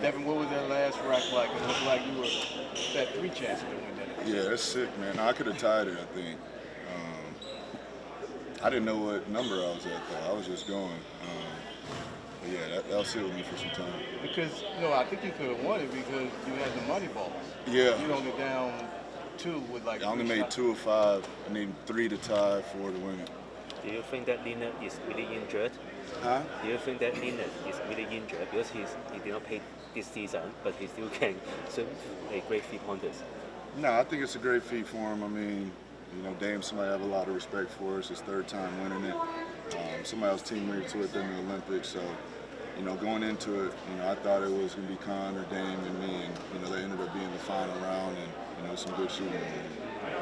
Devin, what was that last rack like? It looked like you were had 3 chances to win that. Yeah, that's sick, man. I could have tied it, I think. I didn't know what number I was at, though. I was just going. But yeah, that'll sit with me for some time. Because, I think you could have won it because you had the money balls. Yeah. You only down 2 with like I only 3 made shots. 2 of 5. I need 3 to tie, 4 to win it. Do you think that Lillard is really injured? Huh? Do you think that Lillard is really injured because he did not play this season, but he still can shoot a great 3-pointers? No, I think it's a great feat for him. I mean, Dame, somebody I have a lot of respect for. It's his 3rd time winning it. Somebody else teammate to it during the Olympics. So, going into it, I thought it was going to be Con or Dame and me, and they ended up being the final round and some good shooting.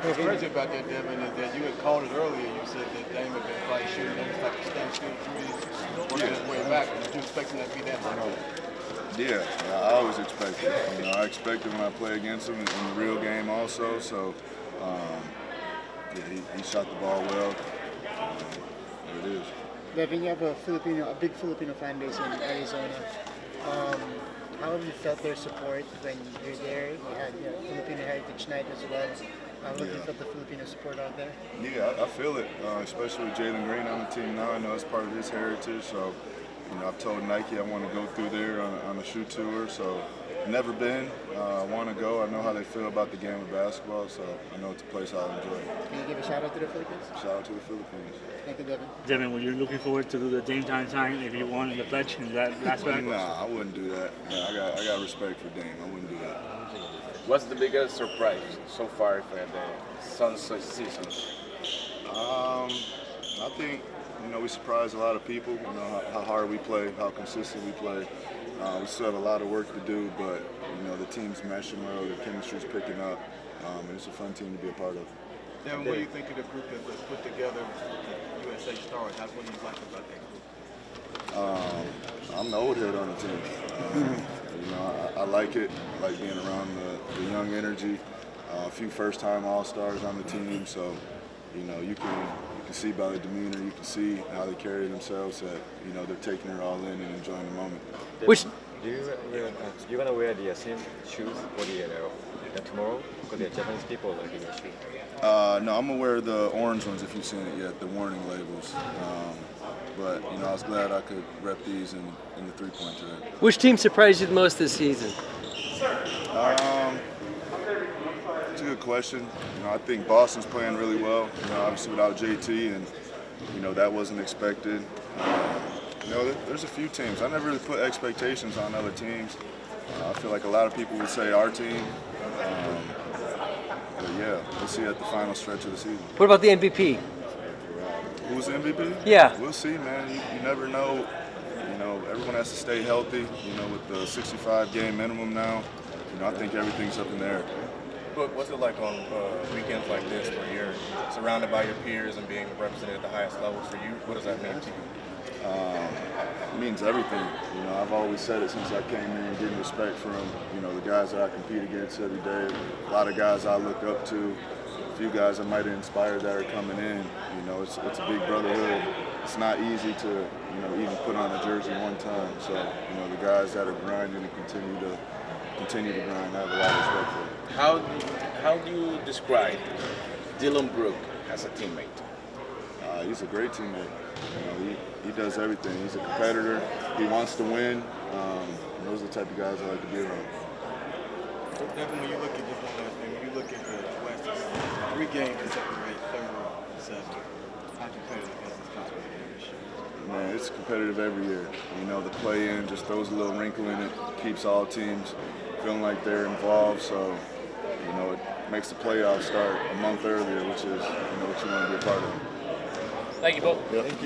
What's crazy about that, Devin, is that you had called it earlier. You said that Dame had been probably shooting almost like a standstill threes, working his way back. Did you expecting that to be that hard? Yeah, I always expect it. I expect it when I play against him in the real game also. So, he shot the ball well. There it is. Devin, you have a big Filipino fan base in Arizona. How have you felt their support when you're there? You had Filipino Heritage Night as well. How have you felt the Filipino support out there? Yeah, I feel it, especially with Jalen Green on the team now. I know it's part of his heritage, so I've told Nike I want to go through there on a shoe tour. So never been. I want to go. I know how they feel about the game of basketball, so I know it's a place I'll enjoy. Can you give a shout out to the Philippines? Shout out to the Philippines. Thank you, Devin. Devin, were you looking forward to do the Dame time if you won in the pledge in that last round? Nah, I wouldn't do that. Nah, I got respect for Dame. I wouldn't do that. What's the biggest surprise so far for the Suns season? I think we surprised a lot of people. How hard we play, how consistent we play. We still have a lot of work to do, but the team's meshing well, the chemistry's picking up, and it's a fun team to be a part of. Devin, what do you think of the group that was put together with the USA Stars? What do you like about that group? I'm the old head on the team. I like it. I like being around the young energy. A few first-time All-Stars on the team, so you can see by the demeanor, you can see how they carry themselves that they're taking it all in and enjoying the moment. Which you gonna wear the same shoes for the tomorrow? Because the Japanese people like the shoes. No, I'm gonna wear the orange ones if you've seen it yet, the warning labels. But I was glad I could rep these in the 3-point today. Which team surprised you the most this season? It's a good question. I think Boston's playing really well. Obviously without JT, and that wasn't expected. There's a few teams. I never really put expectations on other teams. I feel like a lot of people would say our team. But yeah, we'll see at the final stretch of the season. What about the MVP? Who's the MVP? Yeah. We'll see, man. You never know. Everyone has to stay healthy. With the 65-game minimum now, I think everything's up in the air. But what's it like on weekends like this where you're surrounded by your peers and being represented at the highest level for you? What does that mean to you? It means everything. I've always said it since I came here and getting respect from, the guys that I compete against every day. A lot of guys I look up to. A few guys I might have inspired that are coming in. It's a big brotherhood. It's not easy to, even put on a jersey one time. So, the guys that are grinding and continue to grind, I have a lot of respect for them. How do you describe Dylan Brooke as a teammate? He's a great teammate. He does everything. He's a competitor. He wants to win. Those are the type of guys I like to be around. So Devin, when you look at this one last thing, when you look at the West, 3 games to separate 3rd and 7th. How competitive is this competition this year? Man, it's competitive every year. The play-in just throws a little wrinkle in it, keeps all teams feeling like they're involved. So, it makes the playoffs start a month earlier, which is what you want to be a part of. Thank you both. Yep. Thank you.